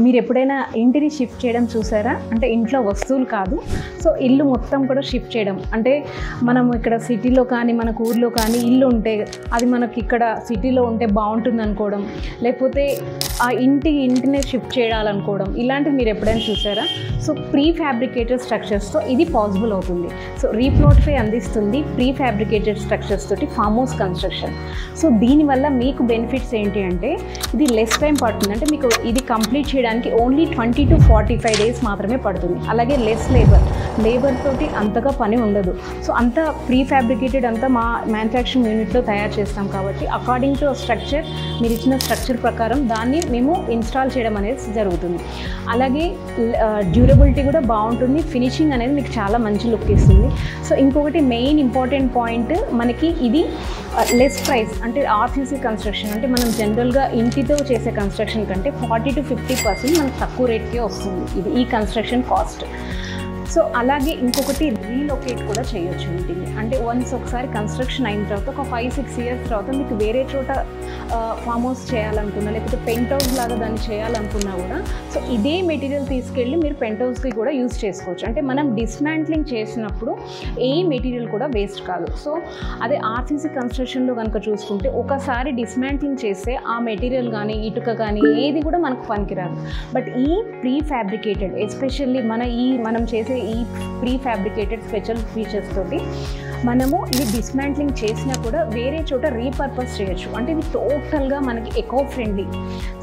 మీరు ఎప్పుడైనా ఇంటిని షిఫ్ట్ చేయడం చూసారా? అంటే ఇంట్లో వస్తువులు కాదు, సో ఇల్లు మొత్తం కూడా షిఫ్ట్ చేయడం. అంటే మనం ఇక్కడ సిటీలో కానీ మనకు ఊర్లో కానీ ఇల్లు ఉంటే అది మనకి ఇక్కడ సిటీలో ఉంటే బాగుంటుంది అనుకోవడం, లేకపోతే ఆ ఇంటినే షిఫ్ట్ చేయాలనుకోవడం, ఇలాంటివి మీరు ఎప్పుడైనా చూసారా? సో ప్రీ ఫ్యాబ్రికేటెడ్ స్ట్రక్చర్స్తో ఇది పాసిబుల్ అవుతుంది. సో రీప్లాటిఫై అందిస్తుంది ప్రీ ఫ్యాబ్రికేటెడ్ స్ట్రక్చర్స్ తోటి ఫామ్ హౌస్ కన్స్ట్రక్షన్. సో దీనివల్ల మీకు బెనిఫిట్స్ ఏంటి అంటే ఇది లెస్ టైం పడుతుంది. అంటే మీకు ఇది కంప్లీట్ చేయడానికి ఓన్లీ 20 to 45 డేస్ మాత్రమే పడుతుంది. అలాగే లెస్ లేబర్ తోటి అంతగా పని ఉండదు. సో అంతా ప్రీ ఫ్యాబ్రికేటెడ్ అంతా మా మ్యానుఫ్యాక్చరింగ్ యూనిట్లో తయారు చేస్తాం కాబట్టి అకార్డింగ్ టు స్ట్రక్చర్, మీరు ఇచ్చిన స్ట్రక్చర్ ప్రకారం దాన్ని మేము ఇన్స్టాల్ చేయడం అనేది జరుగుతుంది. అలాగే డ్యూరబిలిటీ కూడా బాగుంటుంది, ఫినిషింగ్ అనేది మీకు చాలా మంచి లుక్ ఇస్తుంది. సో ఇంకొకటి మెయిన్ ఇంపార్టెంట్ పాయింట్, మనకి ఇది లెస్ ప్రైస్. అంటే ఆర్సీసీ కన్స్ట్రక్షన్ అంటే మనం జనరల్గా ఇంటితో చేసే కన్స్ట్రక్షన్ కంటే 40 to 50% మనకు తక్కువ రేట్కే వస్తుంది ఇది ఈ కన్స్ట్రక్షన్ కాస్ట్. సో అలాగే ఇంకొకటి రీలొకేట్ కూడా చేయొచ్చు ఇంటిని. అంటే వన్స్ ఒకసారి కన్స్ట్రక్షన్ అయిన తర్వాత ఒక 5-6 ఇయర్స్ తర్వాత మీకు వేరే చోట ఫామ్ హౌస్ చేయాలనుకున్నా, లేకపోతే పెంట్ హౌస్ లాగా దాన్ని చేయాలనుకున్నా కూడా సో ఇదే మెటీరియల్ తీసుకెళ్ళి మీరు పెంట్ హౌస్కి కూడా యూజ్ చేసుకోవచ్చు. అంటే మనం డిస్మాంట్లింగ్ చేసినప్పుడు ఏ మెటీరియల్ కూడా వేస్ట్ కాదు. సో అదే ఆర్సీసీ కన్స్ట్రక్షన్లో కనుక చూసుకుంటే ఒకసారి డిస్మాంట్లింగ్ చేస్తే ఆ మెటీరియల్ కానీ ఇటుక కానీ ఏది కూడా మనకు పనికిరాదు. బట్ ఈ ప్రీ ఫ్యాబ్రికేటెడ్ ఎస్పెషల్లీ మనం చేసే ఈ ప్రీ ఫ్యాబ్రికేటెడ్ స్పెషల్ ఫీచర్స్ తోటి మనము ఇది డిస్మాంట్లింగ్ చేసినా కూడా వేరే చోట రీపర్పస్ చేయొచ్చు. అంటే ఇది టోటల్గా మనకి ఎకో ఫ్రెండ్లీ.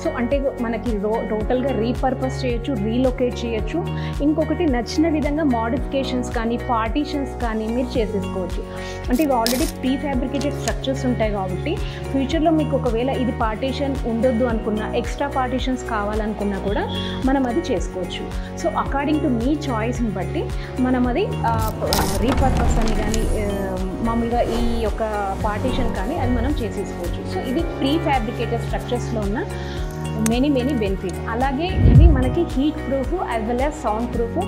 సో అంటే మనకి టోటల్గా రీపర్పస్ చేయొచ్చు, రీలొకేట్ చేయొచ్చు. ఇంకొకటి నచ్చిన విధంగా మోడిఫికేషన్స్ కానీ పార్టీషన్స్ కానీ మీరు చేసేసుకోవచ్చు. అంటే ఇవి ఆల్రెడీ ప్రీ ఫ్యాబ్రికేటెడ్ స్ట్రక్చర్స్ ఉంటాయి కాబట్టి ఫ్యూచర్లో మీకు ఒకవేళ ఇది పార్టీషన్ ఉండొద్దు అనుకున్నా, ఎక్స్ట్రా పార్టీషన్స్ కావాలనుకున్నా కూడా మనం అది చేసుకోవచ్చు. సో అకార్డింగ్ టు మీ చాయిస్ని బట్టి మనం అది రీపర్పస్ అని కానీ మామూలుగా ఈ యొక్క పార్టీషన్ కానీ అది మనం చేసేసుకోవచ్చు. సో ఇది ప్రీ ఫ్యాబ్రికేటెడ్ స్ట్రక్చర్స్లో ఉన్న మెనీ బెనిఫిట్స్. అలాగే ఇది మనకి heat proof as well as sound proof,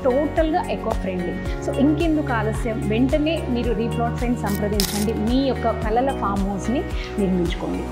టోటల్గా ఎకో ఫ్రెండ్లీ. సో ఇంకెందుకు ఆలస్యం, వెంటనే మీరు రీప్లాటిఫైని సంప్రదించండి, మీ యొక్క కలల ఫామ్ హౌస్ని నిర్మించుకోండి.